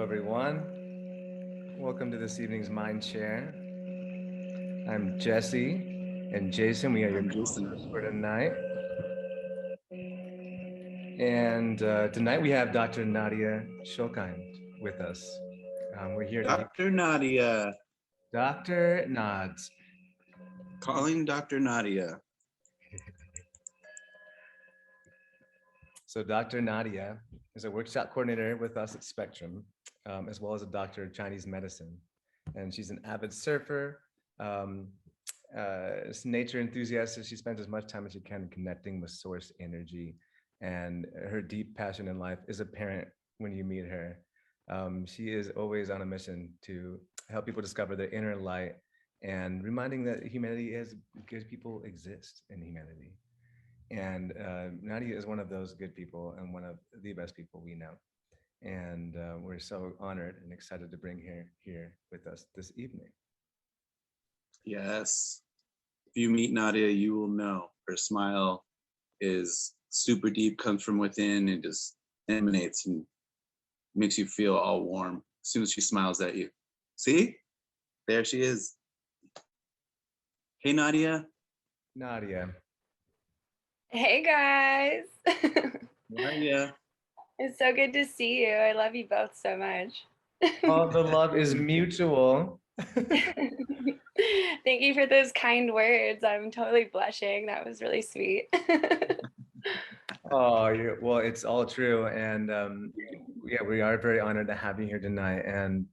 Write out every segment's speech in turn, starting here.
everyone. Welcome to this evening's Mindshare. I'm Jesse and Jason. We are your hosts for tonight. And tonight we have Dr. Nadia Schulkind with us. We're here to Dr. Nadia. Dr. Nods. Calling Dr. Nadia. So Dr. Nadia is a workshop coordinator with us at Spectrum, as well as a doctor of Chinese medicine. And she's an avid surfer, nature enthusiast. So she spends as much time as she can connecting with source energy. And her deep passion in life is apparent when you meet her. She is always on a mission to help people discover their inner light and reminding that humanity is good people exist in humanity. And Nadia is one of those good people and one of the best people we know. And we're so honored and excited to bring her here with us this evening. Yes. If you meet Nadia, you will know her smile is super deep, comes from within, and just emanates and makes you feel all warm as soon as she smiles at you. See? There she is. Hey, Nadia. Nadia. Hey, guys. Nadia. It's so good to see you. I love you both so much. Oh, the love is mutual. Thank you for those kind words. I'm totally blushing. That was really sweet. Oh, well, it's all true. And yeah, we are very honored to have you here tonight. And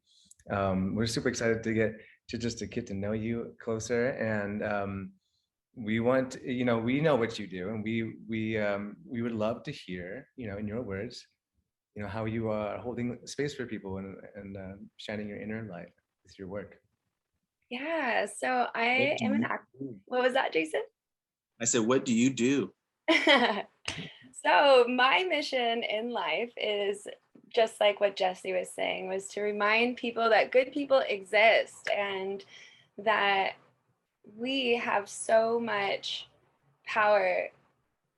we're super excited to get to know you closer. And we want, we know what you do, and we would love to hear, in your words, how you are holding space for people and shining your inner light with your work. Yeah, so I am an actor. What was that, Jason? I said, what do you do? So my mission in life is just like what Jesse was saying, was to remind people that good people exist and that we have so much power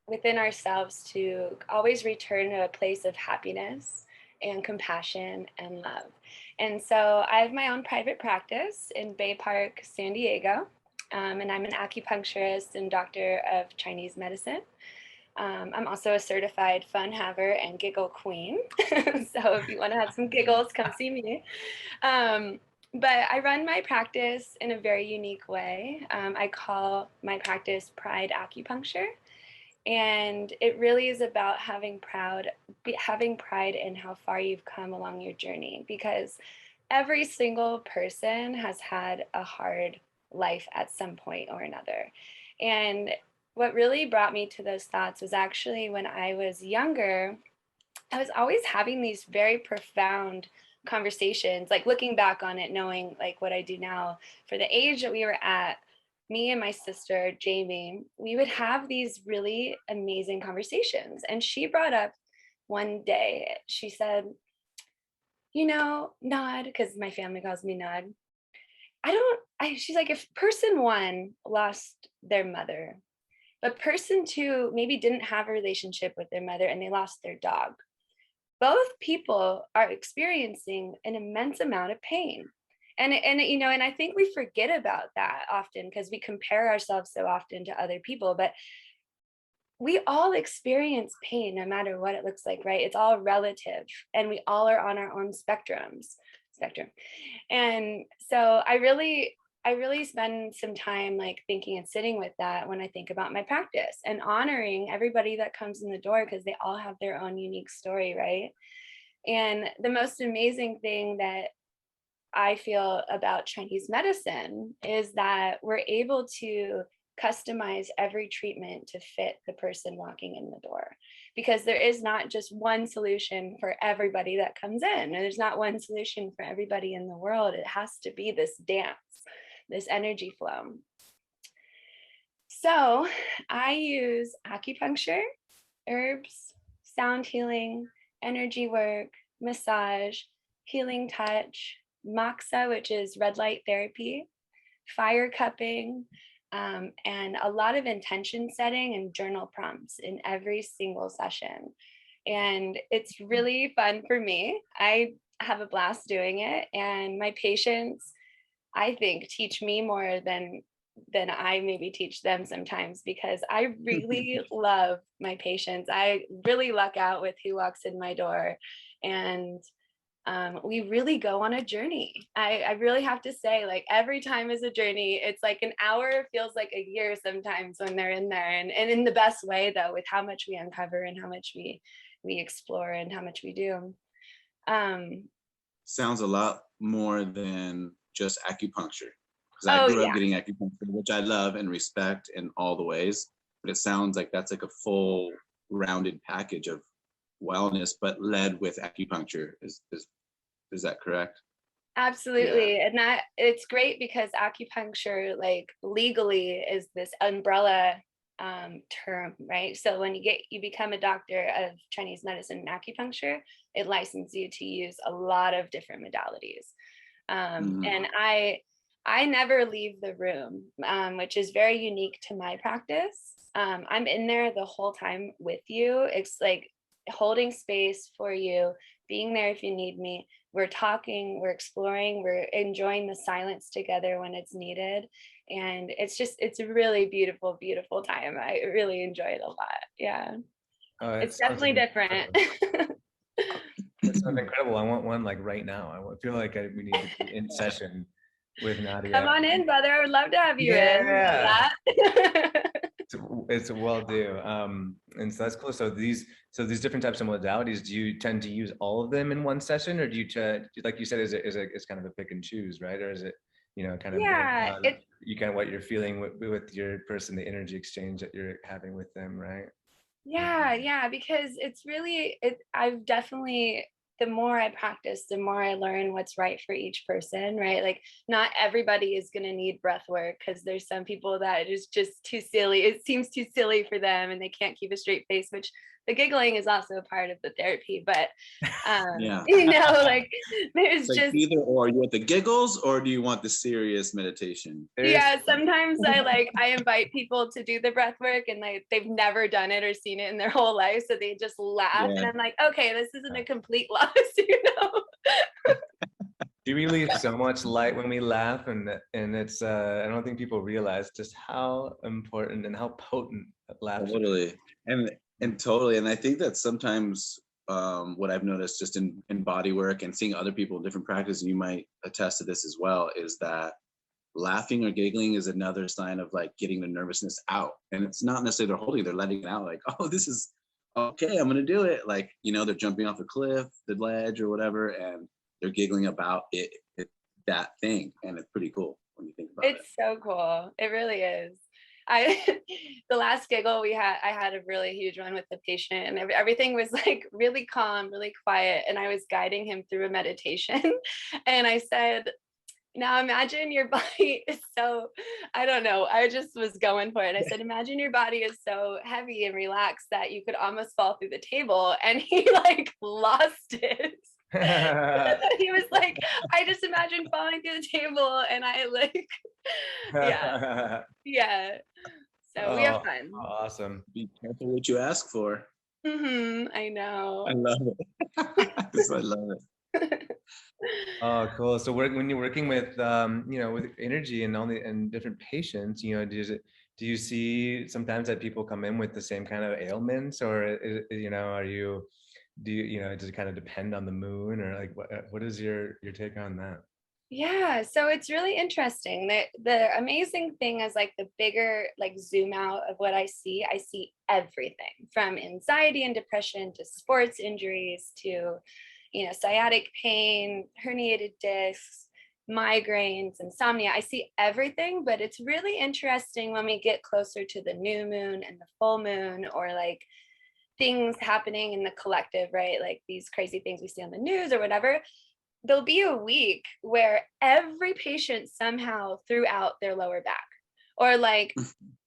within ourselves to always return to a place of happiness and compassion and love. And so I have my own private practice in Bay Park, San Diego, and I'm an acupuncturist and doctor of Chinese medicine. I'm also a certified fun haver and giggle queen. So if you want to have some giggles, come see me. But I run my practice in a very unique way. I call my practice Pride Acupuncture. And it really is about having pride in how far you've come along your journey, because every single person has had a hard life at some point or another. And what really brought me to those thoughts was actually when I was younger, I was always having these very profound conversations, like looking back on it, knowing like what I do now for the age that we were at. Me and my sister, Jamie, we would have these really amazing conversations. And she brought up one day, she said, Nod, because my family calls me Nod. She's like, if person one lost their mother, but person two maybe didn't have a relationship with their mother and they lost their dog, both people are experiencing an immense amount of pain. And I think we forget about that often because we compare ourselves so often to other people, but we all experience pain no matter what it looks like, right? It's all relative and we all are on our own spectrum. And so I really spend some time like thinking and sitting with that when I think about my practice and honoring everybody that comes in the door, because they all have their own unique story, right? And the most amazing thing that I feel about Chinese medicine is that we're able to customize every treatment to fit the person walking in the door, because there is not just one solution for everybody that comes in, and there's not one solution for everybody in the world. It has to be this dance, this energy flow. So I use acupuncture, herbs, sound healing, energy work, massage, healing touch, moxa, which is red light therapy, fire cupping, and a lot of intention setting and journal prompts in every single session. And it's really fun for me. I have a blast doing it. And my patients, I think, teach me more than I maybe teach them sometimes, because I really love my patients. I really luck out with who walks in my door. And we really go on a journey. I really have to say, like, every time is a journey. It's like an hour feels like a year sometimes when they're in there, and in the best way though, with how much we uncover and how much we explore and how much we do. Um, Sounds a lot more than just acupuncture. Because I oh grew up yeah, getting acupuncture, which I love and respect in all the ways. But it sounds like that's like a full rounded package of wellness, but led with acupuncture. Is that correct? Yeah. absolutely. And that it's great because acupuncture, like, legally is this umbrella term, right? So when you become a doctor of Chinese medicine and acupuncture, it licenses you to use a lot of different modalities. Mhm. And I never leave the room, which is very unique to my practice. I'm in there the whole time with you. It's like holding space for you, being there if you need me. We're talking, we're exploring, we're enjoying the silence together when it's needed. And it's a really beautiful, beautiful time. I really enjoy it a lot. Yeah. Oh, it It's sounds definitely different. incredible. That sounds incredible. I want one like right now. Feel like we need to be in session with Come Nadia. on in, brother. I would love to have you in. You know Yeah, that? it's a well do. And so that's cool. So these different types of modalities, do you tend to use all of them in one session, or do you like you said, it's kind of a pick and choose, right? Or is it, kind of based Yeah, on you kind of what you're feeling with your person, the energy exchange that you're having with them, right? yeah, because I've definitely, the more I practice, the more I learn what's right for each person, right? Like, not everybody is going to need breath work, because there's some people that is just too silly. It seems too silly for them and they can't keep a straight face, which the giggling is also a part of the therapy. But, Yeah. like, there's It's like just, either or. You want the giggles or do you want the serious meditation? There's yeah, sometimes I invite people to do the breath work, and they've never done it or seen it in their whole life, so they just laugh, and Yeah. I'm like, okay, this isn't a complete loss, you know. we release so much light when we laugh, and it's I don't think people realize just how important and how potent laughter is. Totally. And totally. And I think that sometimes what I've noticed just in body work and seeing other people in different practices, and you might attest to this as well, is that laughing or giggling is another sign of like getting the nervousness out. And it's not necessarily they're holding, they're letting it out, like, oh, this is okay, I'm gonna do it. Like, they're jumping off a cliff, the ledge or whatever, and they're giggling about that thing. And it's pretty cool when you think about it. It's so cool. It really is. I the last giggle I had a really huge one with the patient, and everything was like really calm, really quiet, and I was guiding him through a meditation, and I said, now imagine your body is so, I don't know, I just was going for it. I said, imagine your body is so heavy and relaxed that you could almost fall through the table. And he like lost it. He was like, I just imagined falling through the table, and I like, yeah, yeah. So we have Oh, fun. awesome. Be careful what you ask for. I I know. love it. I love it. Oh, cool. So when you're working with with energy and and different patients, do you see sometimes that people come in with the same kind of ailments, or are you do you does it kind of depend on the moon, or like what is your take on that? Yeah, so it's really interesting. The amazing thing is, like, the bigger, like, zoom out of what I see everything from anxiety and depression to sports injuries to, sciatic pain, herniated discs, migraines, insomnia. I see everything, but it's really interesting when we get closer to the new moon and the full moon, or like things happening in the collective, right? Like these crazy things we see on the news or whatever. There'll be a week where every patient somehow threw out their lower back, or like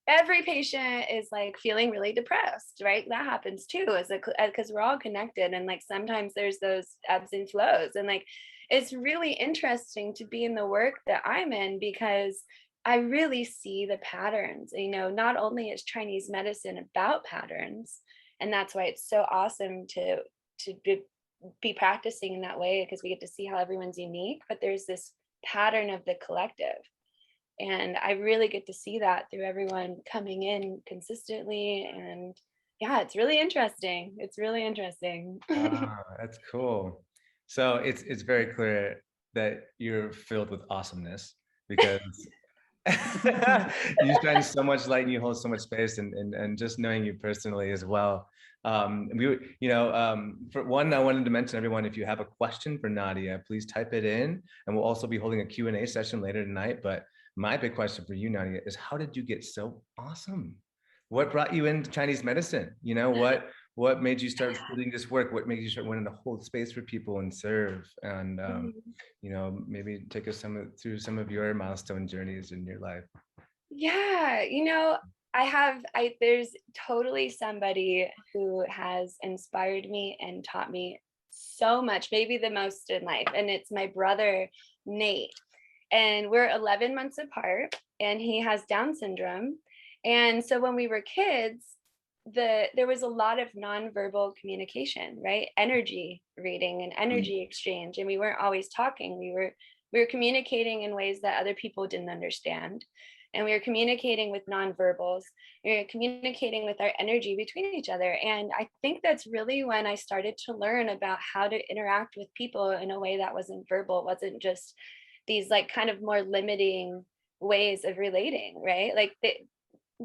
every patient is like feeling really depressed, right? That happens too, because we're all connected, and like sometimes there's those ebbs and flows, and like it's really interesting to be in the work that I'm in, because I really see the patterns. Not only is Chinese medicine about patterns, and that's why it's so awesome to be practicing in that way because we get to see how everyone's unique, but there's this pattern of the collective. And I really get to see that through everyone coming in consistently. And yeah, it's really interesting. It's really interesting. Ah, that's cool. So it's very clear that you're filled with awesomeness because you shine so much light and you hold so much space, and just knowing you personally as well. For one, I wanted to mention everyone, if you have a question for Nadia, please type it in, and we'll also be holding a Q&A session later tonight. But my big question for you, Nadia, is how did you get so awesome? What brought you into Chinese medicine? What made you start doing this work? What made you start wanting to hold space for people and serve? And maybe take us through some of your milestone journeys in your life. Yeah, there's totally somebody who has inspired me and taught me so much, maybe the most in life. And it's my brother, Nate. And we're 11 months apart, and he has Down syndrome. And so when we were kids, there was a lot of nonverbal communication, right? Energy reading and energy exchange. And we weren't always talking. We were communicating in ways that other people didn't understand. And we were communicating with nonverbals. We were communicating with our energy between each other. And I think that's really when I started to learn about how to interact with people in a way that wasn't verbal. It wasn't just these like kind of more limiting ways of relating, right? Like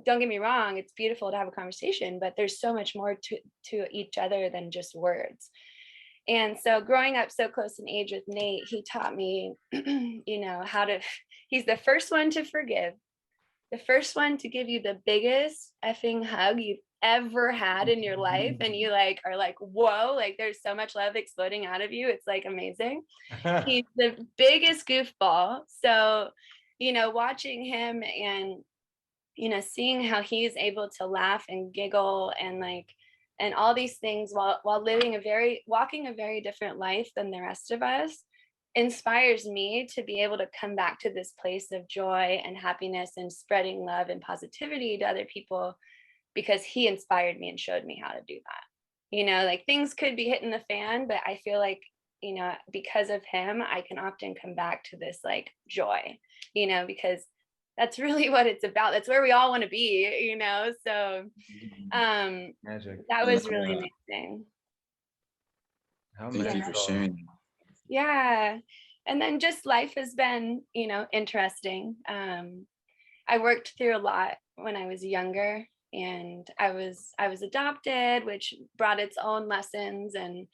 don't get me wrong, it's beautiful to have a conversation, but there's so much more to each other than just words. And so growing up so close in age with Nate, he taught me, he's the first one to forgive, the first one to give you the biggest effing hug you've ever had in your life. And you are like, whoa, like there's so much love exploding out of you. It's like amazing. He's the biggest goofball. So, watching him and seeing how he's able to laugh and giggle and all these things while walking a very different life than the rest of us inspires me to be able to come back to this place of joy and happiness and spreading love and positivity to other people, because he inspired me and showed me how to do that. Like things could be hitting the fan, but I feel like, because of him, I can often come back to this like joy, because that's really what it's about. That's where we all want to be, so Magic. that was really amazing. Thank you for sharing. Yeah. And then just life has been, interesting. I worked through a lot when I was younger, and I was adopted, which brought its own lessons and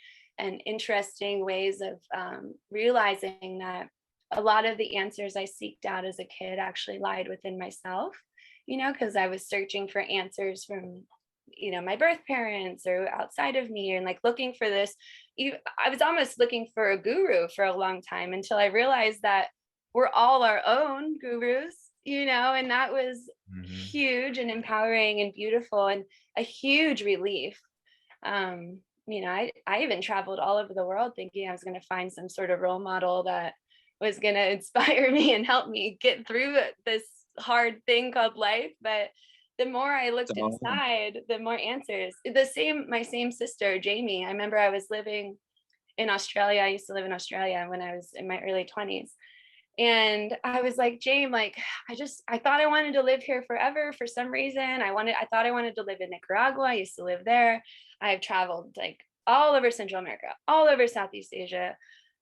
interesting ways of realizing that a lot of the answers I seeked out as a kid actually lied within myself, because I was searching for answers from, my birth parents or outside of me, and like looking for this. I was almost looking for a guru for a long time until I realized that we're all our own gurus, and that was huge and empowering and beautiful and a huge relief. I even traveled all over the world thinking I was going to find some sort of role model that was going to inspire me and help me get through this hard thing called life. But the more I looked inside, the more answers. My same sister, Jamie, I remember I was living in Australia. I used to live in Australia when I was in my early 20s. And I was like, Jane, like, I thought I wanted to live here forever for some reason. I thought I wanted to live in Nicaragua. I used to live there. I've traveled like all over Central America, all over Southeast Asia.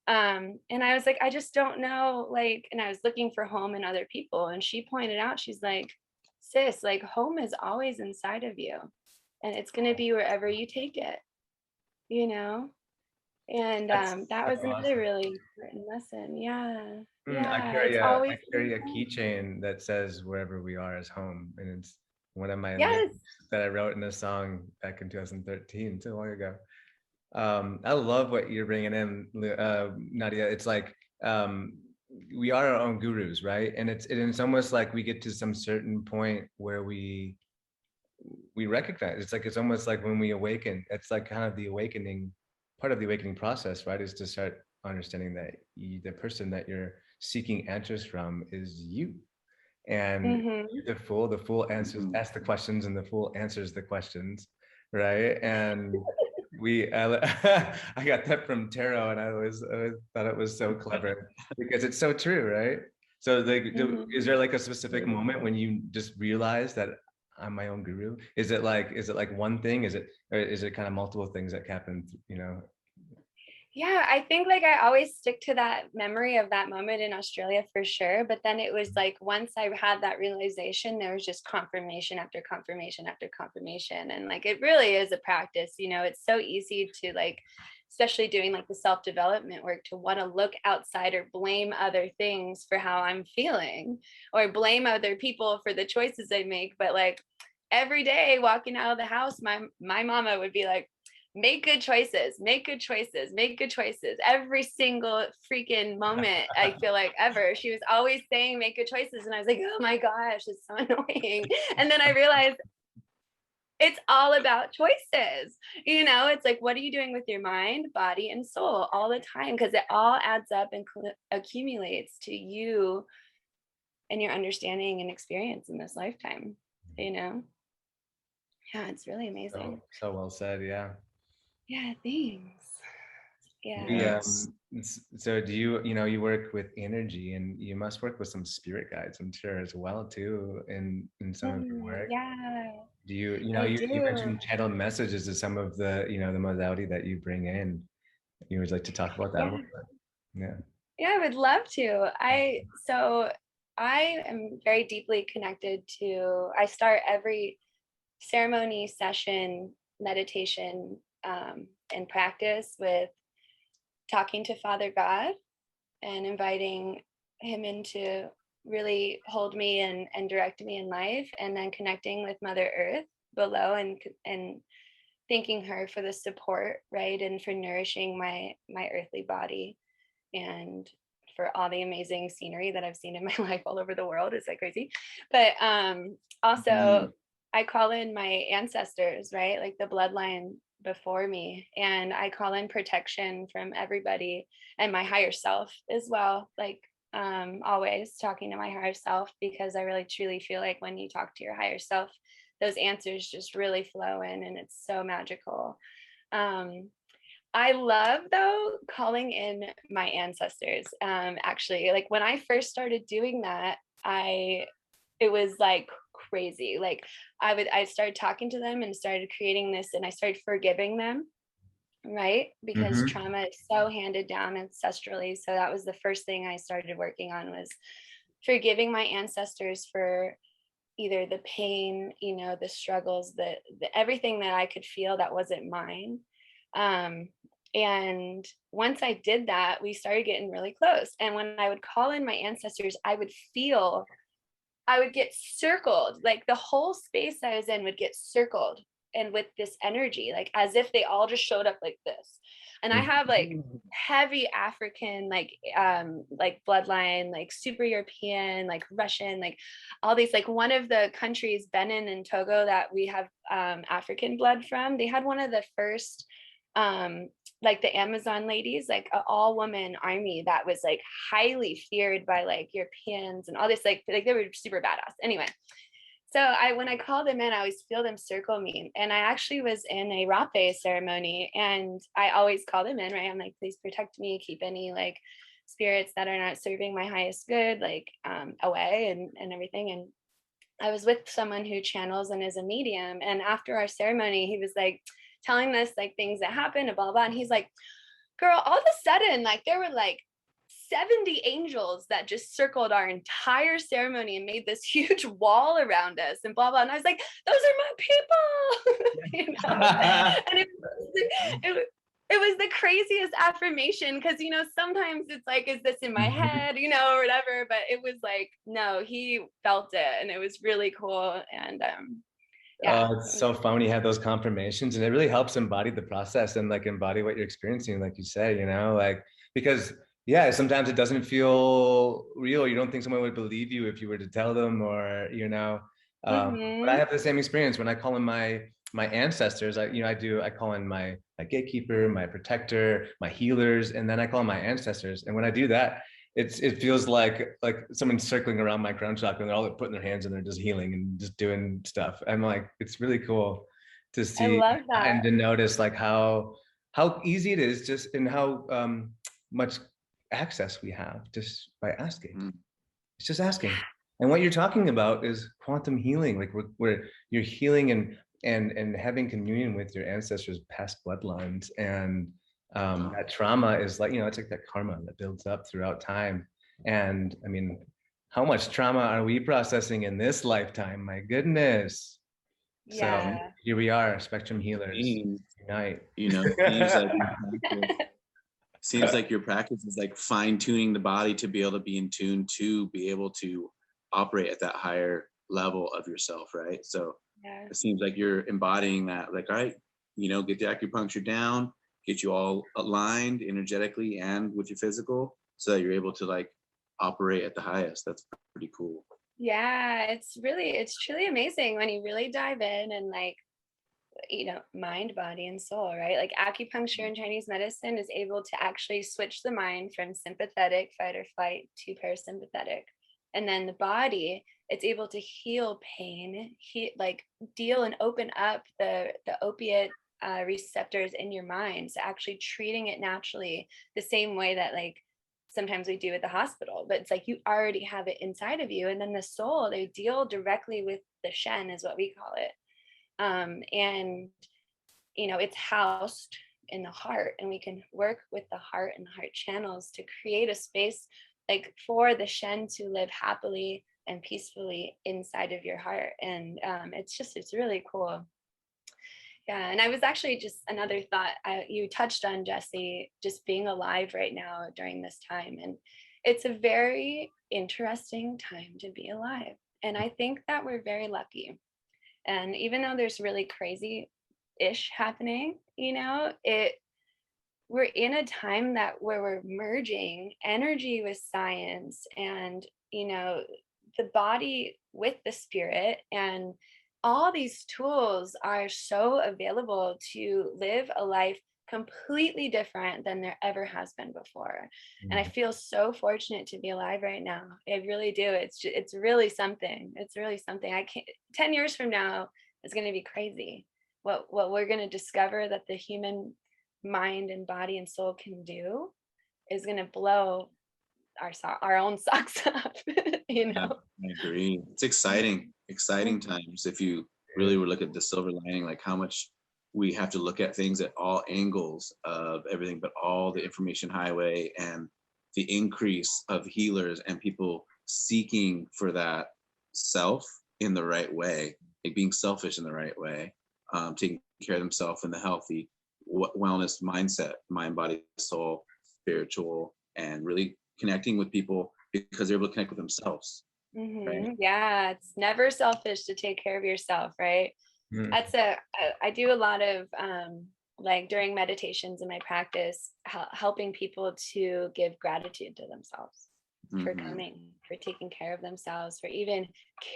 And I was like, I just don't know, and I was looking for home in other people. And she pointed out, she's like, sis, like home is always inside of you, and it's going to be wherever you take it, and that was another really important lesson. I It's always carry a keychain that says wherever we are is home, and it's one of my yes. lyrics that I wrote in a song back in 2013, so long ago. I love what you're bringing in, Nadia. It's like we are our own gurus, right? And it's almost like we get to some certain point where we recognize. It's almost like when we awaken. It's like kind of the awakening, part of the awakening process, right? Is to start understanding that the person that you're seeking answers from is you, and the full answers ask the questions, and the full answers the questions, right? And I got that from tarot, and I always thought it was so clever because it's so true, right? So like, is there like a specific moment when you just realize that I'm my own guru? Is it like one thing? Or is it kind of multiple things that happen, you know? Yeah, I think like I always stick to that memory of that moment in Australia for sure. But then it was like once I had that realization, there was just confirmation after confirmation after confirmation. And like it really is a practice, you know, it's so easy to like, especially doing like the self-development work, to want to look outside or blame other things for how I'm feeling or blame other people for the choices I make. But like every day walking out of the house, my mama would be like, make good choices, make good choices, make good choices. Every single freaking moment, I feel like ever, she was always saying, make good choices. And I was like, oh my gosh, it's so annoying. And then I realized it's all about choices. You know, it's like, what are you doing with your mind, body, and soul all the time? Because it all adds up and accumulates to you and your understanding and experience in this lifetime, you know? Yeah, it's really amazing. So well said. Yeah. Yeah, thanks. Yeah. Yes. So do you work with energy, and you must work with some spirit guides, I'm sure, as well too, in some of your work. Yeah, Do you I you do. mentioned channeled messages as some of the, the modality that you bring in. You would like to talk about that a Yeah, little bit? Yeah. yeah, I would love to. I am very deeply connected to, I start every ceremony, session, meditation, and practice with talking to Father God and inviting him in to really hold me and direct me in life, and then connecting with Mother Earth below and thanking her for the support, right, and for nourishing my earthly body, and for all the amazing scenery that I've seen in my life all over the world. It's like crazy. But also I call in my ancestors, right? Like the bloodline before me. And I call in protection from everybody and my higher self as well. Like always talking to my higher self, because I really truly feel like when you talk to your higher self, those answers just really flow in, and it's so magical. I love though calling in my ancestors. Actually, like when I first started doing that, it was like crazy. Like I started talking to them and started creating this, and I started forgiving them, right? Because Mm-hmm. trauma is so handed down ancestrally. So that was the first thing I started working on, was forgiving my ancestors for either the pain, you know, the struggles, the everything that I could feel that wasn't mine. And once I did that, we started getting really close. And when I would call in my ancestors, I would get circled, like the whole space I was in would get circled, and with this energy, like as if they all just showed up like this. And I have like heavy African, like bloodline, like super European, like Russian, like all these, like one of the countries, Benin and Togo, that we have African blood from, they had one of the first like the Amazon ladies, like an all woman army that was like highly feared by like Europeans and all this, like they were super badass. Anyway, so when I call them in, I always feel them circle me. And I actually was in a rape ceremony, and I always call them in, right? I'm like, please protect me, keep any like spirits that are not serving my highest good, like away, and everything. And I was with someone who channels and is a medium. And after our ceremony, he was like telling us like things that happened and blah, blah. And he's like, girl, all of a sudden, like there were like 70 angels that just circled our entire ceremony and made this huge wall around us and blah, blah. And I was like, those are my people. You know? And it was the craziest affirmation, because, you know, sometimes it's like, is this in my head, you know, or whatever. But it was like, no, he felt it, and it was really cool. And yeah. Oh, it's so fun when you have those confirmations, and it really helps embody the process and like embody what you're experiencing, like you say, like, because yeah, sometimes it doesn't feel real. You don't think someone would believe you if you were to tell them, or but I have the same experience when I call in my ancestors. I call in my gatekeeper, my protector, my healers, and then I call in my ancestors. And when I do that, it feels like someone's circling around my crown chakra, and they're all putting their hands in, they're just healing and just doing stuff. I'm like, it's really cool. to I see love and that. to notice like how easy it is just and how much access we have just by asking. Mm. It's just asking. And what you're talking about is quantum healing, like where you're healing and having communion with your ancestors' past bloodlines. And that trauma is like, it's like that karma that builds up throughout time. And I mean, how much trauma are we processing in this lifetime? My goodness. So Yeah. here we are, spectrum healers, Seems, unite. seems like seems like your practice is like fine tuning the body to be able to be in tune to be able to operate at that higher level of yourself, right? So Yeah. it seems like you're embodying that, like, all right, get the acupuncture down, get you all aligned energetically and with your physical, so that you're able to like operate at the highest. That's pretty cool. Yeah, it's truly amazing when you really dive in and like, mind, body, and soul, right? Like acupuncture in Chinese medicine is able to actually switch the mind from sympathetic, fight or flight, to parasympathetic. And then the body, it's able to heal pain, like deal and open up the opiate receptors in your mind. So actually treating it naturally, the same way that like sometimes we do at the hospital, but it's like you already have it inside of you. And then the soul, they deal directly with the Shen, is what we call it. And it's housed in the heart, and we can work with the heart and heart channels to create a space like for the Shen to live happily and peacefully inside of your heart. And it's really cool. Yeah. And I was actually, just another thought, you touched on, Jesse, just being alive right now during this time, and it's a very interesting time to be alive, and I think that we're very lucky. And even though there's really crazy ish happening, we're in a time where we're merging energy with science, and the body with the spirit, and all these tools are so available to live a life completely different than there ever has been before. And I feel so fortunate to be alive right now. I really do. It's really something. It's really something. I can't 10 years from now is going to be crazy. What we're going to discover that the human mind and body and soul can do is going to blow our own socks up. Yeah, I agree. It's exciting times. If you really would look at the silver lining, like how much we have to look at things at all angles of everything, but all the information highway and the increase of healers and people seeking for that self in the right way, like being selfish in the right way, taking care of themselves in the healthy wellness mindset, mind, body, soul, spiritual, and really connecting with people because they're able to connect with themselves. Right. Yeah, it's never selfish to take care of yourself, right? I do a lot of like during meditations in my practice, helping people to give gratitude to themselves for coming, for taking care of themselves, for even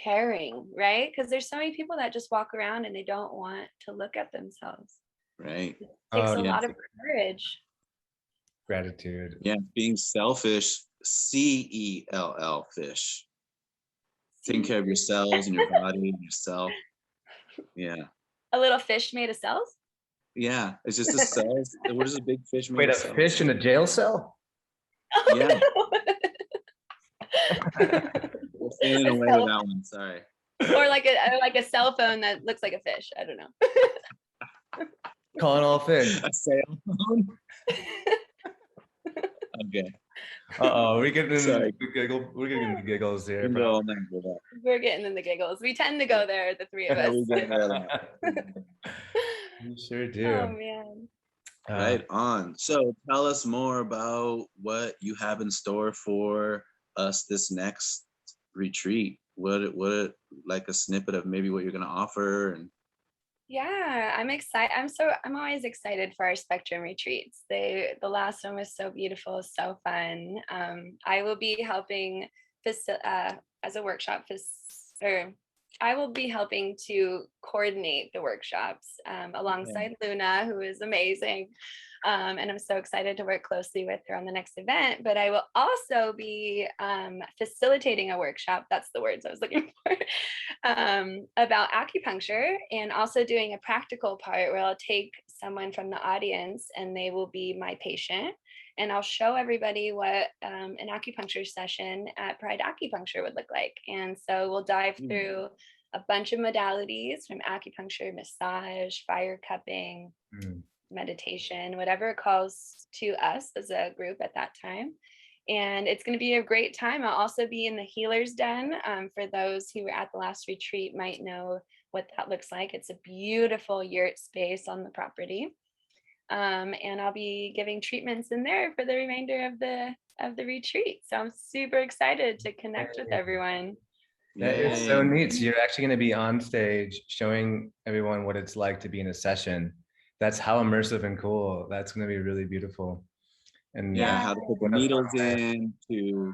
caring, right? Because there's so many people that just walk around and they don't want to look at themselves. Right. It takes a lot of courage. Gratitude. Yeah, being selfish, CELL fish. Taking care of yourselves and your body and yourself. Yeah. A little fish made of cells? Yeah, it's just the cells. What is a big fish made Wait, of a cells? fish in a jail cell? Oh, yeah. No. We're failing away with that one. Sorry. Or like a cell phone that looks like a fish. I don't know. Calling all fish. A sail phone? Okay. We're getting into Sorry. the giggle. We're getting into the giggles here. We can go all night with that. We're getting in the giggles. We tend to go there, the three of us. We get there a lot. We sure do. Oh man. Right on. So tell us more about what you have in store for us this next retreat. What like a snippet of maybe what you're going to offer. And Yeah, I'm excited. I'm always excited for our spectrum retreats. The last one was so beautiful, so fun. I will be helping as a workshop or I will be helping to coordinate the workshops alongside Luna, who is amazing. And I'm so excited to work closely with her on the next event. But I will also be facilitating a workshop, that's the words I was looking for, about acupuncture, and also doing a practical part where I'll take someone from the audience and they will be my patient. And I'll show everybody what an acupuncture session at Pride Acupuncture would look like. And so we'll dive through a bunch of modalities from acupuncture, massage, fire cupping, meditation, whatever it calls to us as a group at that time. And it's going to be a great time. I'll also be in the Healer's Den. For those who were at the last retreat might know what that looks like. It's a beautiful yurt space on the property. And I'll be giving treatments in there for the remainder of the retreat. So I'm super excited to connect with everyone. That is so neat. So you're actually going to be on stage showing everyone what it's like to be in a session. That's how immersive and cool. That's going to be really beautiful. And how to put the needles in to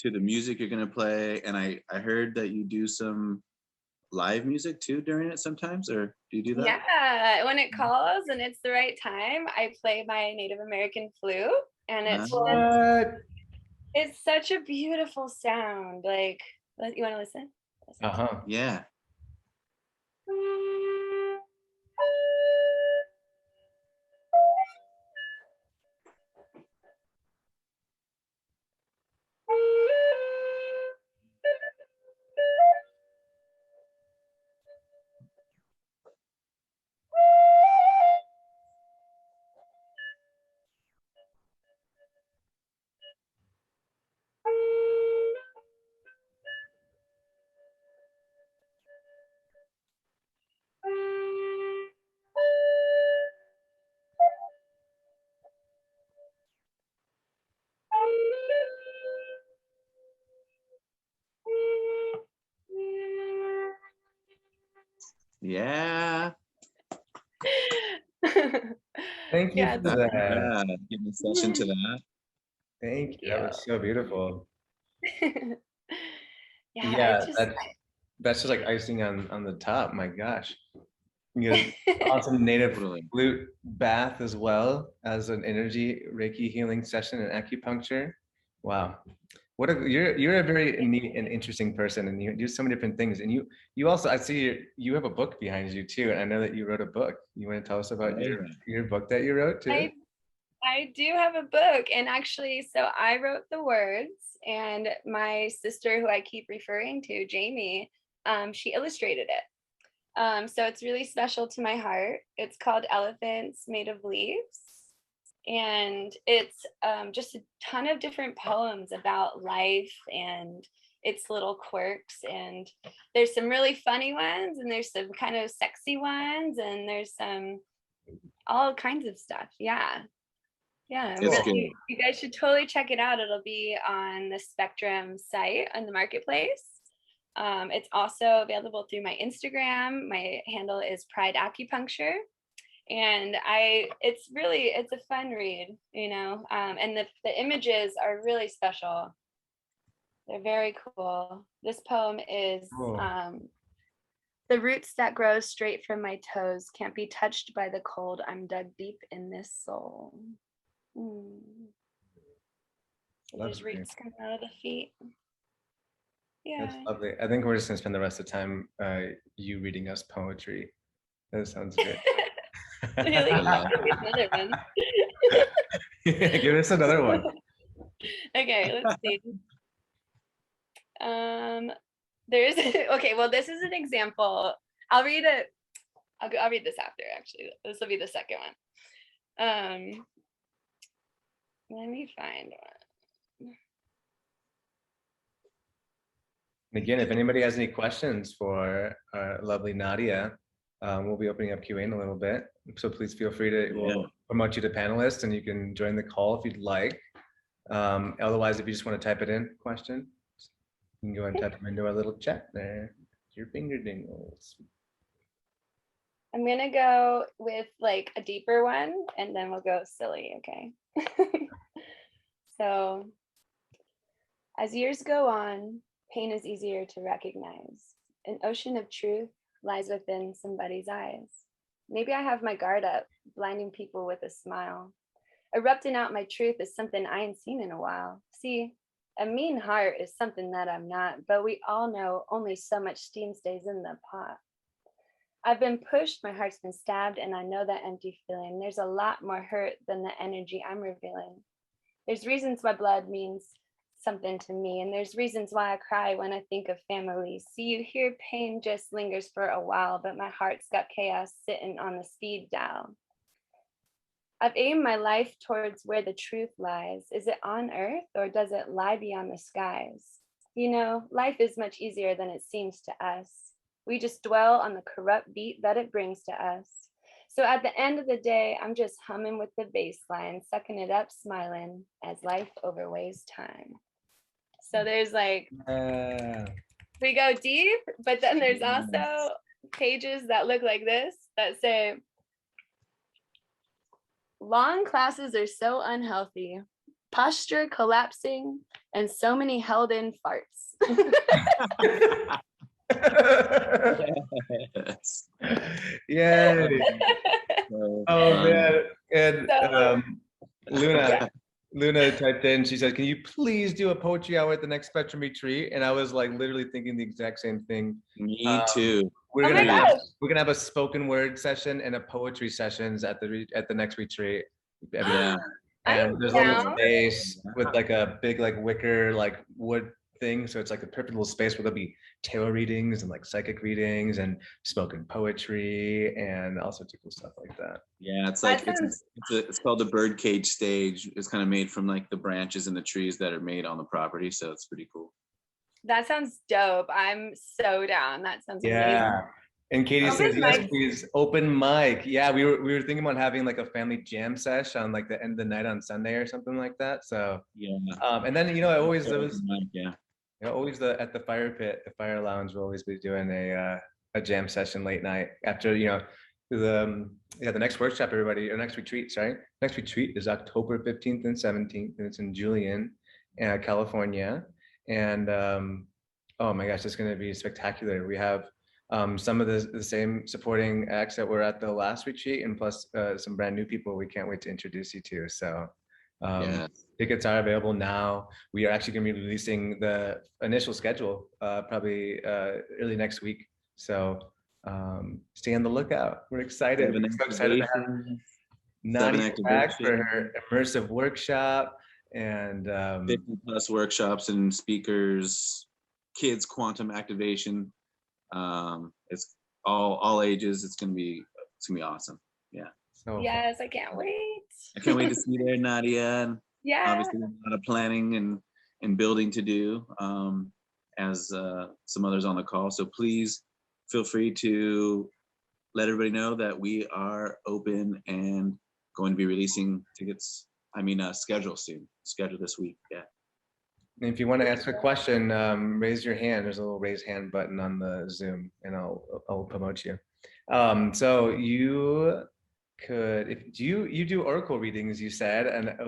the music you're going to play. And I heard that you do some live music too during it sometimes, or do you do that? Yeah, when it calls and it's the right time, I play my Native American flute, and it's such a beautiful sound. Like, you want to listen? Yeah. Yeah. Thank you for that. Give a session to that. Thank you. That was so beautiful. Yeah, that's just like icing on the top. My gosh. You get awesome native flute bath as well as an energy Reiki healing session and acupuncture. Wow. You're a very neat and interesting person, and you do so many different things. And you also, I see you have a book behind you too, and I know that you wrote a book. You want to tell us about your book that you wrote too? I do have a book, and actually, so I wrote the words, and my sister, who I keep referring to, Jamie, she illustrated it. So it's really special to my heart. It's called Elephants Made of Leaves. And it's just a ton of different poems about life and its little quirks. And there's some really funny ones, and there's some kind of sexy ones, and there's some all kinds of stuff. Yeah. Really, you guys should totally check it out. It'll be on the Spectrum site on the marketplace. It's also available through my Instagram. My handle is Pride Acupuncture. And it's a fun read, and the images are really special. They're very cool. This poem is the roots that grow straight from my toes can't be touched by the cold. I'm dug deep in this soul. There's roots coming out of the feet. Yeah. That's lovely. I think we're just gonna spend the rest of the time you reading us poetry. That sounds good. Another one. Give us another one. Okay, let's see. There's okay. Well, this is an example. I'll read it. I'll read this after. Actually, this will be the second one. Let me find one. And again, if anybody has any questions for our lovely Nadia, we'll be opening up Q&A in a little bit. So please feel free to, we'll promote you to panelist, and you can join the call if you'd like. Otherwise, if you just want to type it in, question, you can go and type them into our little chat there. Your finger dingles. I'm gonna go with like a deeper one, and then we'll go silly, okay? So, as years go on, pain is easier to recognize. An ocean of truth lies within somebody's eyes. Maybe I have my guard up, blinding people with a smile. Erupting out my truth is something I ain't seen in a while. See, a mean heart is something that I'm not, but we all know only so much steam stays in the pot. I've been pushed, my heart's been stabbed, and I know that empty feeling. There's a lot more hurt than the energy I'm revealing. There's reasons why blood means something to me, and there's reasons why I cry when I think of family. See, you hear pain just lingers for a while, but my heart's got chaos sitting on the speed dial. I've aimed my life towards where the truth lies. Is it on earth or does it lie beyond the skies? You know, life is much easier than it seems to us. We just dwell on the corrupt beat that it brings to us. So at the end of the day, I'm just humming with the bass line, sucking it up, smiling as life overweighs time. So there's like, we go deep, but then there's also pages that look like this that say, long classes are so unhealthy, posture collapsing, and so many held in farts. Yes. Yeah. Oh man. And So, Luna typed in, she said, can you please do a poetry hour at the next Spectrum retreat? And I was like literally thinking the exact same thing. Me too. We're oh gonna my gosh. we're gonna have a spoken word session and a poetry sessions at the next retreat. Yeah. And I'm there's a little down. space with like a big like wicker like wood thing, so it's like a perfect little space where there'll be tarot readings and like psychic readings and spoken poetry and all sorts of cool stuff like that. Yeah, it's That like sounds, it's called the birdcage stage. It's kind of made from like the branches and the trees that are made on the property, so it's pretty cool. that sounds dope. I'm so down. That sounds amazing. Yeah. And Katie Open says, yes, mic. please, open mic. Yeah, we were thinking about having like a family jam sesh on like the end of the night on Sunday or something like that. So Yeah. and then I always there was Open mic, yeah. always at the fire pit, the fire lounge will always be doing a jam session late night after the next workshop, everybody, or next retreat, sorry. Next retreat is October 15th and 17th, and it's in Julian, California. And oh my gosh, it's gonna be spectacular. We have some of the same supporting acts that were at the last retreat, and plus some brand new people we can't wait to introduce you to. So Yeah. tickets are available now. We are actually going to be releasing the initial schedule probably early next week. So stay on the lookout. We're excited. We're so excited to have Nadia back for her immersive workshop and 50 plus workshops and speakers, kids quantum activation. It's all ages. It's gonna be awesome. Yeah. so Yes, I can't wait. I can't wait to see you there, Nadia. And Yeah. obviously there's a lot of planning and building to do, as some others on the call. So please feel free to let everybody know that we are open and going to be releasing tickets. Schedule soon. Schedule this week. Yeah. And if you want to ask a question, raise your hand. There's a little raise hand button on the Zoom, and I'll promote you. So you could, if you do oracle readings, you said, and it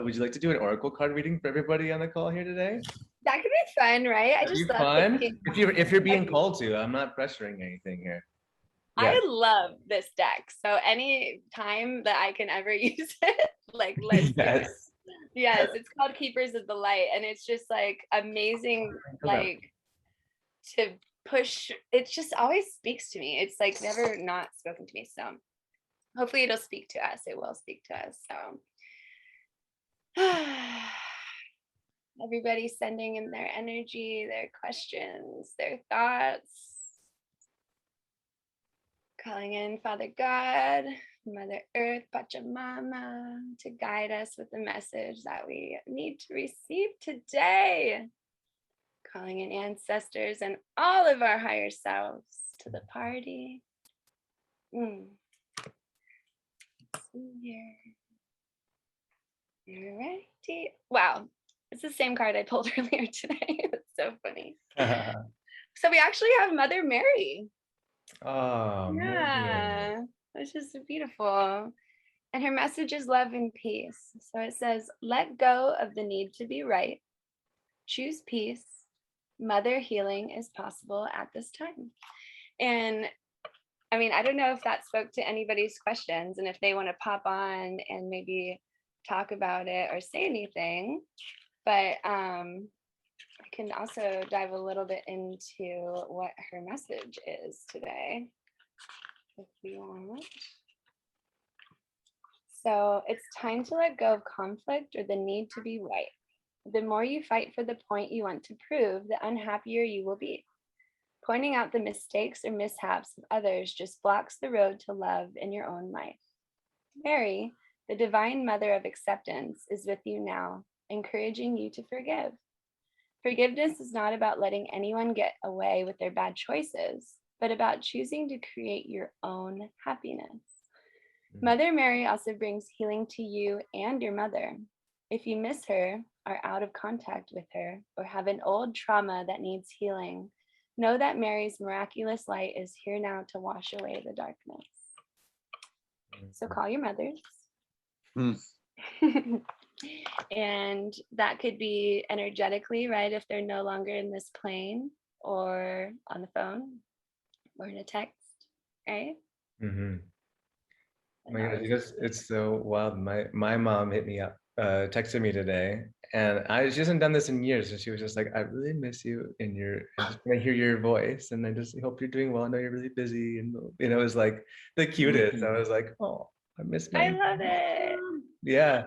would you like to do an oracle card reading for everybody on the call here today? That could be fun, right? I That'd just be love fun. thinking. If you're being called to, I'm not pressuring anything here. Yeah. I love this deck. So any time that I can ever use it, like let's do it. Yes. Yes, it's called Keepers of the Light, and it's just like amazing, like to push. It just always speaks to me. It's like never not spoken to me. So hopefully it'll speak to us. It will speak to us. So everybody sending in their energy, their questions, their thoughts. Calling in Father God, Mother Earth, Pachamama, to guide us with the message that we need to receive today. Calling in ancestors and all of our higher selves to the party. Here. Alrighty. Wow, it's the same card I pulled earlier today. It's so funny. So we actually have Mother Mary. Oh, Yeah, it's just beautiful. And her message is love and peace. So it says, let go of the need to be right. Choose peace. Mother healing is possible at this time. And I mean, I don't know if that spoke to anybody's questions and if they want to pop on and maybe talk about it or say anything, but I can also dive a little bit into what her message is today, if you want. So it's time to let go of conflict or the need to be right. The more you fight for the point you want to prove, the unhappier you will be. Pointing out the mistakes or mishaps of others just blocks the road to love in your own life. Mary, the divine mother of acceptance, is with you now, encouraging you to forgive. Forgiveness is not about letting anyone get away with their bad choices, but about choosing to create your own happiness. Mother Mary also brings healing to you and your mother. If you miss her, are out of contact with her, or have an old trauma that needs healing, know that Mary's miraculous light is here now to wash away the darkness. So call your mothers. And that could be energetically, right? If they're no longer in this plane, or on the phone, or in a text, right? Mm-hmm. Oh my gosh, it's so wild. My mom hit me up, texted me today, and she hasn't done this in years. And she was just like, "I really miss you, and I just want to hear your voice, and I just hope you're doing well. I know you're really busy." And it was like the cutest. I was like, "Oh, I miss my." I love it. Yeah.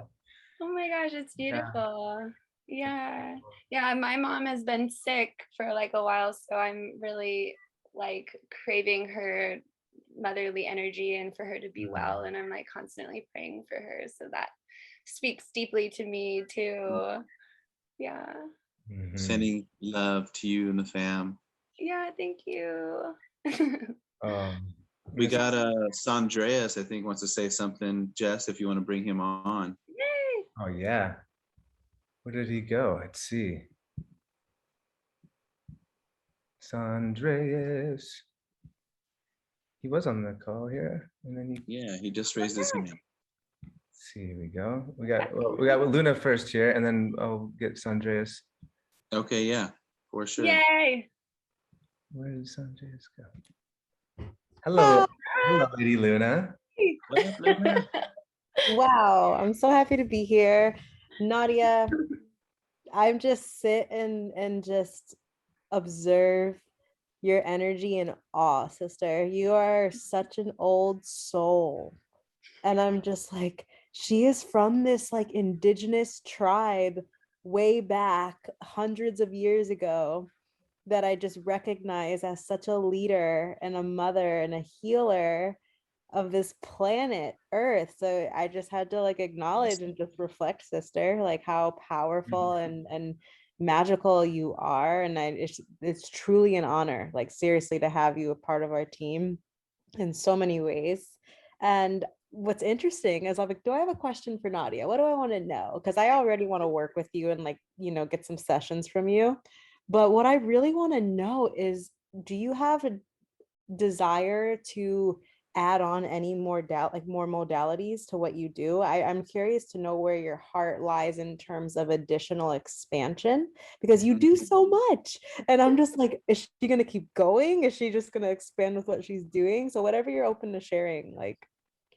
Oh my gosh, it's beautiful. Yeah. Yeah, my mom has been sick for like a while, so I'm really like craving her motherly energy and for her to be well, and I'm like constantly praying for her, so that speaks deeply to me too. Yeah. Sending love to you and the fam. Yeah, thank you. We got Sandreas, I think, wants to say something. Jess, if you want to bring him on. Yay. Oh yeah. Where did he go? Let's see. Sandreas. He was on the call here, and then he just raised his hand. Let's see, here we go. We got Luna first here, and then I'll get Sandreas. Okay, yeah, for sure. Yay. Where did Sandreas go? Hello, hello, Lady Luna. What up, Luna? Wow, I'm so happy to be here. Nadia, I'm just sit and just observe your energy in awe, sister. You are such an old soul. And I'm just like, she is from this like indigenous tribe way back hundreds of years ago that I just recognize as such a leader and a mother and a healer of this planet Earth. So I just had to like acknowledge and just reflect, sister, like how powerful and magical you are. And it's truly an honor, like seriously, to have you a part of our team in so many ways. And what's interesting is I'm like, do I have a question for Nadia? What do I want to know? Because I already want to work with you and like, get some sessions from you. But what I really want to know is, do you have a desire to add on any more more modalities to what you do? I'm curious to know where your heart lies in terms of additional expansion, because you do so much. And I'm just like, is she going to keep going? Is she just going to expand with what she's doing? So whatever you're open to sharing, like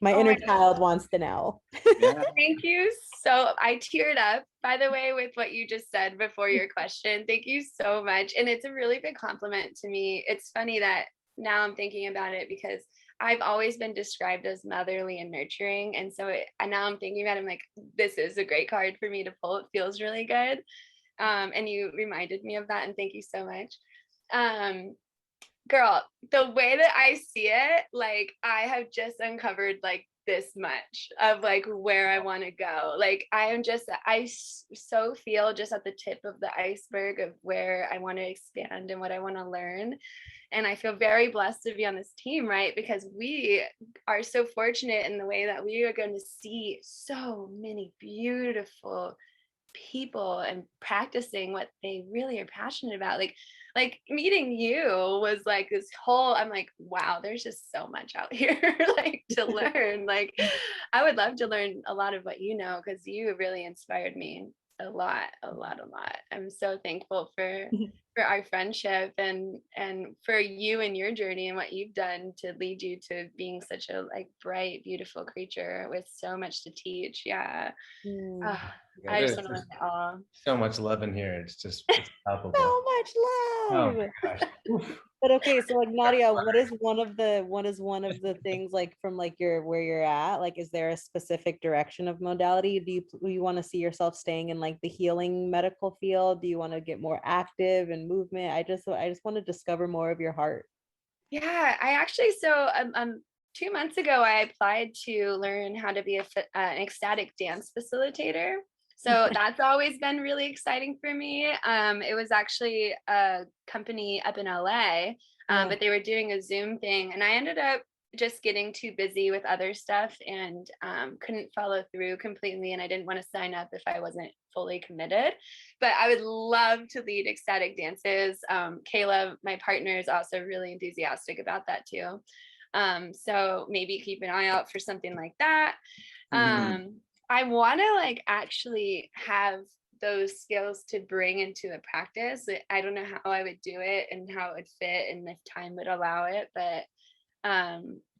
my inner child wants to know. Thank you. So I teared up, by the way, with what you just said before your question. Thank you so much. And it's a really big compliment to me. It's funny that now I'm thinking about it, because I've always been described as motherly and nurturing. And so now I'm thinking about it, I'm like, this is a great card for me to pull. It feels really good. And you reminded me of that. And thank you so much. Girl, the way that I see it, like I have just uncovered like this much of like where I want to go. Like I so feel just at the tip of the iceberg of where I want to expand and what I want to learn. And I feel very blessed to be on this team, right? Because we are so fortunate in the way that we are going to see so many beautiful people and practicing what they really are passionate about. Like meeting you was like this whole, I'm like, wow, there's just so much out here like to learn. Like I would love to learn a lot of what you know, because you really inspired me a lot. I'm so thankful for our friendship and for you and your journey and what you've done to lead you to being such a like bright, beautiful creature with so much to teach. Yeah. Ah, I just want to learn it all. So much love in here. It's palpable. So much Oh love. my gosh. Oof. But okay, so like Nadia, what is one of the things like from like where you're at? Like, is there a specific direction of modality? Do you want to see yourself staying in like the healing medical field? Do you want to get more active in movement? I just want to discover more of your heart. Yeah, I actually, so 2 months ago, I applied to learn how to be an ecstatic dance facilitator. So that's always been really exciting for me. It was actually a company up in LA, but they were doing a Zoom thing, and I ended up just getting too busy with other stuff and couldn't follow through completely. And I didn't want to sign up if I wasn't fully committed. But I would love to lead ecstatic dances. Kayla, my partner, is also really enthusiastic about that too. So maybe keep an eye out for something like that. I want to like actually have those skills to bring into a practice. I don't know how I would do it and how it would fit and if time would allow it, but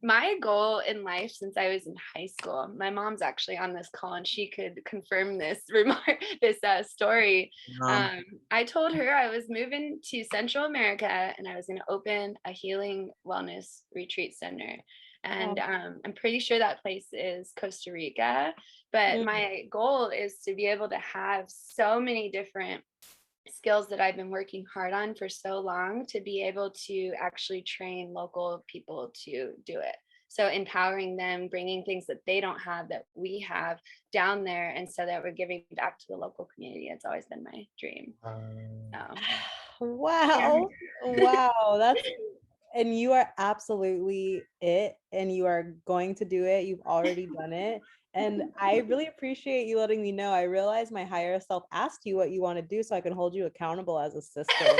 my goal in life since I was in high school, my mom's actually on this call and she could confirm this story. I told her I was moving to Central America and I was going to open a healing wellness retreat center. And I'm pretty sure that place is Costa Rica, but my goal is to be able to have so many different skills that I've been working hard on for so long to be able to actually train local people to do it. So empowering them, bringing things that they don't have that we have down there, and so that we're giving back to the local community. It's always been my dream. Wow. Wow. And you are absolutely it, and you are going to do it. You've already done it. And I really appreciate you letting me know. I realize my higher self asked you what you want to do so I can hold you accountable as a sister.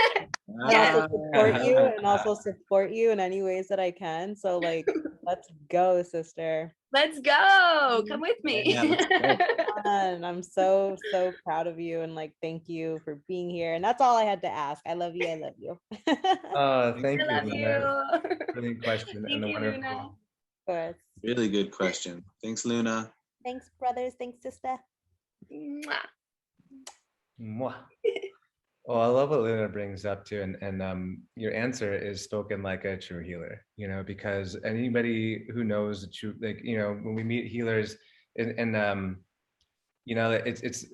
And also support you in any ways that I can. So like, let's go, sister. Let's go. Come with me. And I'm so proud of you, and like thank you for being here. And that's all I had to ask. I love you. I love you. Thank you. I love you. Brilliant question. Thank And you, wonderful. Luna. Of course. Really good question. Thanks, Luna. Thanks, brothers. Thanks, sister. Mwah. Mwah. Well, I love what Luna brings up too, and your answer is spoken like a true healer. You know, because anybody who knows the truth, like when we meet healers, and it's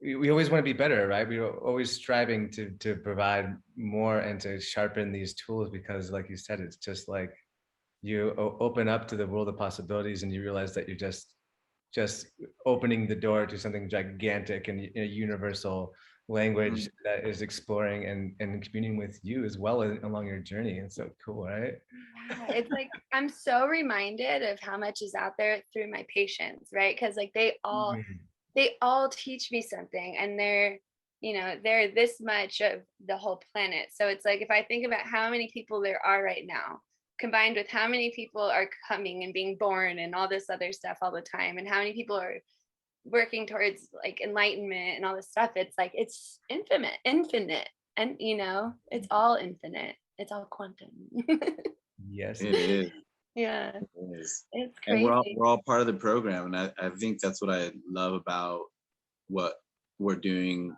we always want to be better, right? We're always striving to provide more and to sharpen these tools, because, like you said, it's just like you open up to the world of possibilities, and you realize that you're just opening the door to something gigantic and a universal language that is exploring and communing with you as well along your journey. It's so cool, right? Yeah, it's like I'm so reminded of how much is out there through my patients, right? Because like they all teach me something, and they're this much of the whole planet. So it's like if I think about how many people there are right now, combined with how many people are coming and being born and all this other stuff all the time, and how many people are working towards like enlightenment and all this stuff, it's like it's infinite, and it's all infinite, it's all quantum. Yes, it is. Yeah, it is. It's crazy. And we're all part of the program, and I think that's what I love about what we're doing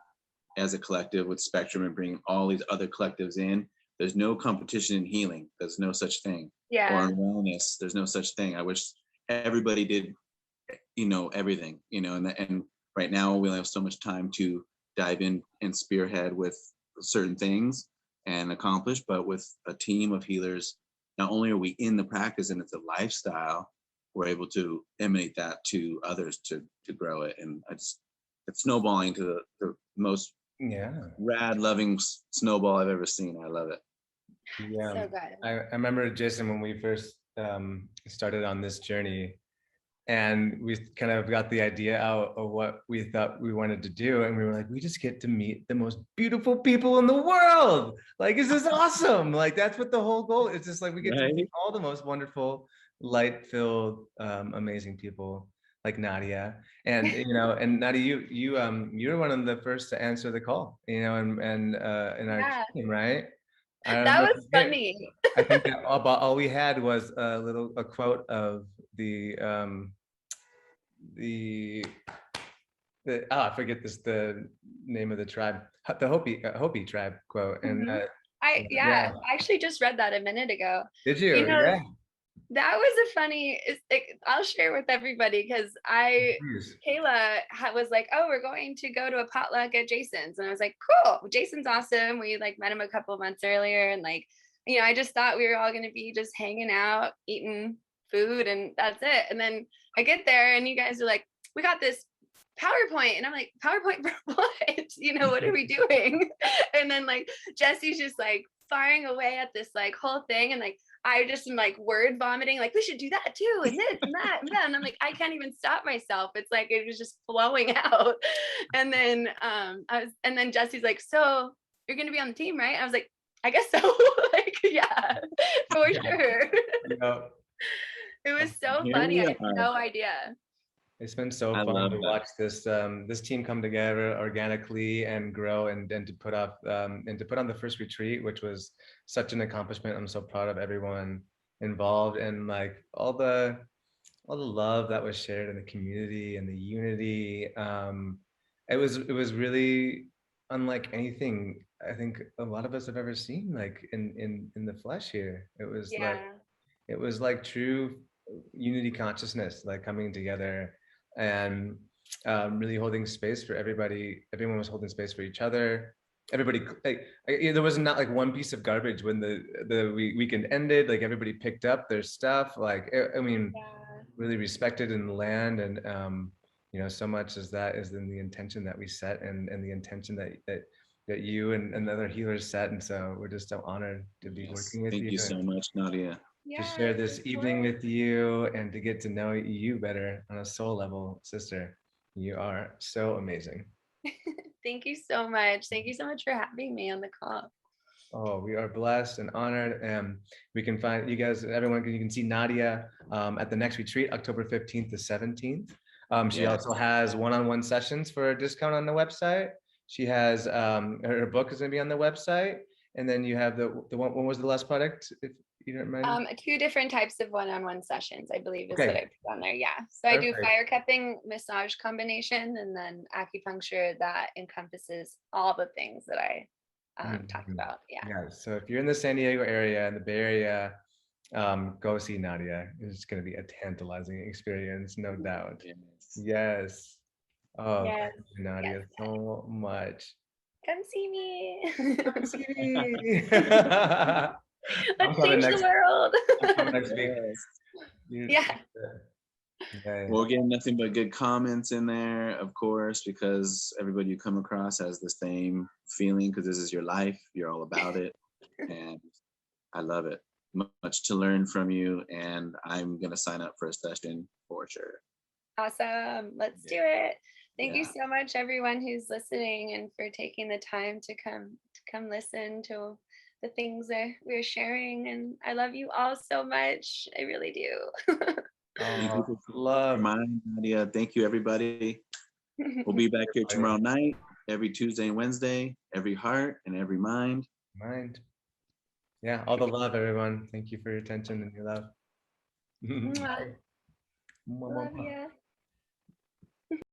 as a collective with Spectrum and bringing all these other collectives in. There's no competition in healing. There's no such thing. Yeah. Or in wellness, there's no such thing. I wish everybody did everything, and right now we only have so much time to dive in and spearhead with certain things and accomplish, but with a team of healers, not only are we in the practice and it's a lifestyle, we're able to emanate that to others to grow it. And it's snowballing to the most rad loving snowball I've ever seen. I love it. Yeah, so good. I remember, Jason, when we first started on this journey, and we kind of got the idea out of what we thought we wanted to do, and we were like, we just get to meet the most beautiful people in the world. Like, this is awesome. Like, that's what the whole goal is. Just like we get to meet all the most wonderful, light-filled, amazing people like Nadia. And and Nadia, you're one of the first to answer the call, in our team, right? I don't That know if was you did. funny. I think that about all we had was a quote of the I forget the name of the tribe, the Hopi tribe quote. And I actually just read that a minute ago. did you? Yeah. That was a funny, I'll share with everybody, because Kayla was like, oh, we're going to go to a potluck at Jason's. And I was like, cool, Jason's awesome. We like met him a couple months earlier. And like, I just thought we were all going to be just hanging out, eating food, and that's it. And then I get there and you guys are like, we got this PowerPoint. And I'm like, PowerPoint for what? What are we doing? And then like, Jesse's just like firing away at this like whole thing. And like, I just am like word vomiting, like we should do that too, and this and that and that. And I'm like, I can't even stop myself. It's like it was just flowing out. And then and then Jesse's like, so you're gonna be on the team, right? I was like, I guess so. Like, yeah, for sure. It was so funny. I had no idea. It's been so fun to watch this this team come together organically and grow, and to put up and to put on the first retreat, which was such an accomplishment. I'm so proud of everyone involved, and like all the love that was shared in the community and the unity. It was really unlike anything I think a lot of us have ever seen, like in the flesh here. It was like true unity consciousness, like coming together and really holding space for everybody. Everyone was holding space for each other. Everybody, like, there was not like one piece of garbage when the weekend ended. Like, everybody picked up their stuff. Like, I mean, really respected in the land, and so much as that is in the intention that we set, and the intention that you and other healers set. And so we're just so honored to be working with you. Thank you so much, Nadia. To share this evening with you and to get to know you better on a soul level, sister. You are so amazing. Thank you so much. Thank you so much for having me on the call. Oh, we are blessed and honored. And we can find you guys, everyone, you can see Nadia at the next retreat, October 15th to 17th. She also has one-on-one sessions for a discount on the website. She has her book is going to be on the website. And then you have the one, what was the last product? If you don't mind. 2 different types of one-on-one sessions, I believe, is what I put on there. Yeah. So I do fire cupping, massage combination, and then acupuncture that encompasses all the things that I talked about. Yeah. So if you're in the San Diego area, in the Bay Area, go see Nadia. It's going to be a tantalizing experience, no doubt. Yes. Oh, yes. Thank you, Nadia, so much. Come see me. Come see me. Let's change the world. Next week. Yeah. We'll get nothing but good comments in there, of course, because everybody you come across has the same feeling, because this is your life. You're all about it. And I love it. Much to learn from you. And I'm going to sign up for a session for sure. Awesome. Let's do it. Thank you so much, everyone who's listening, and for taking the time to come listen to the things that we're sharing. And I love you all so much. I really do. Love. Nadia. Thank you, everybody. We'll be back here tomorrow night, every Tuesday and Wednesday, every heart and every mind. Yeah, all the love, everyone. Thank you for your attention and your love. Love you.